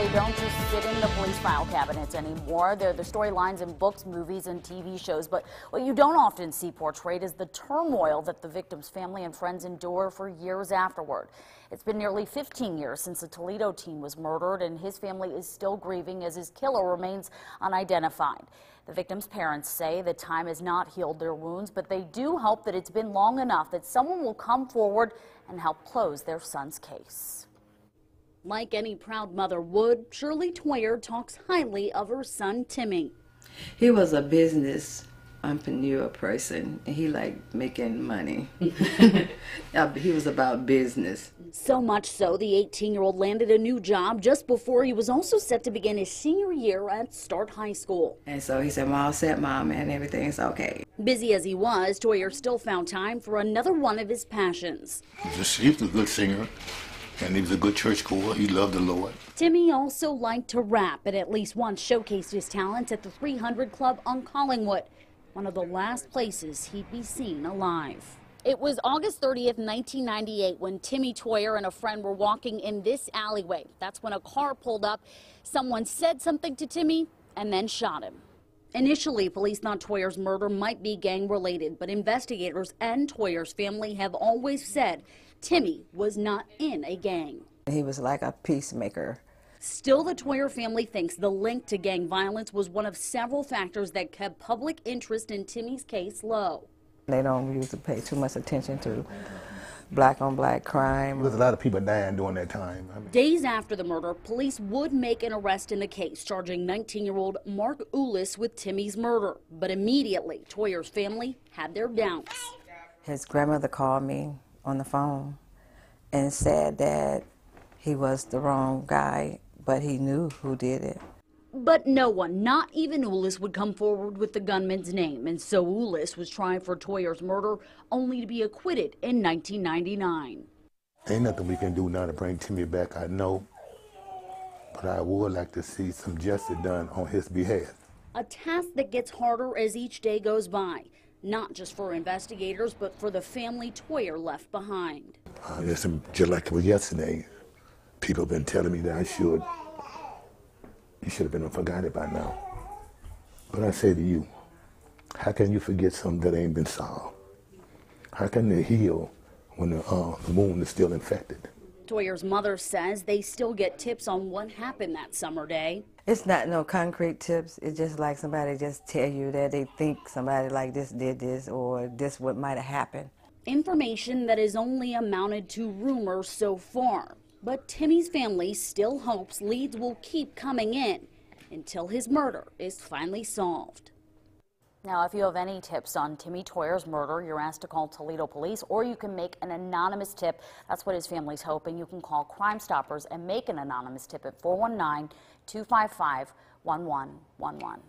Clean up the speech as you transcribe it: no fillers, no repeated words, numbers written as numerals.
they don't just sit in the police file cabinets anymore. They're the storylines in books, movies, and TV shows. But what you don't often see portrayed is the turmoil that the victim's family and friends endure for years afterward. It's been nearly 15 years since a Toledo teen was murdered, and his family is still grieving as his killer remains unidentified. The victim's parents say that time has not healed their wounds, but they do hope that it's been long enough that someone will come forward and help close their son's case. Like any proud mother would, Shirley Toyer talks highly of her son, Timmy. He was a business entrepreneur person, and he liked making money. He was about business. So much so, the 18-year-old landed a new job just before he was also set to begin his senior year at Start High School. And so he said, well, all set, Mom, and everything's okay. Busy as he was, Toyer still found time for another one of his passions. He was a good singer, and he was a good churchgoer. He loved the Lord. Timmy also liked to rap, and at least once showcased his talents at the 300 Club on Collingwood, one of the last places he'd be seen alive. It was August 30th, 1998, when Timmy Toyer and a friend were walking in this alleyway. That's when a car pulled up. Someone said something to Timmy and then shot him. Initially, police thought Toyer's murder might be gang-related, but investigators and Toyer's family have always said Timmy was not in a gang. He was like a peacemaker. Still, the Toyer family thinks the link to gang violence was one of several factors that kept public interest in Timmy's case low. They don't usually pay too much attention to black-on-black crime. There was a lot of people dying during that time. Days after the murder, police would make an arrest in the case, charging 19-year-old Mark Ulis with Timmy's murder. But immediately, Toyer's family had their doubts. His grandmother called me on the phone and said that he was the wrong guy, but he knew who did it. But no one, not even Ulis, would come forward with the gunman's name, and so Ulis was tried for Toyer's murder, only to be acquitted in 1999. Ain't nothing we can do now to bring Timmy back, I know, but I would like to see some justice done on his behalf. A task that gets harder as each day goes by, not just for investigators, but for the family Toyer left behind. Just like it was yesterday, people have been telling me that you should have been forgotten by now. But I say to you, how can you forget something that ain't been solved? How can they heal when the wound is still infected? Toyer's mother says they still get tips on what happened that summer day. It's not no concrete tips. It's just like somebody just tell you that they think somebody like this did this or this what might have happened. Information that has only amounted to rumors so far. But Timmy's family still hopes leads will keep coming in until his murder is finally solved. Now, if you have any tips on Timmy Toyer's murder, you're asked to call Toledo Police, or you can make an anonymous tip. That's what his family's hoping. You can call Crime Stoppers and make an anonymous tip at 419-255-1111.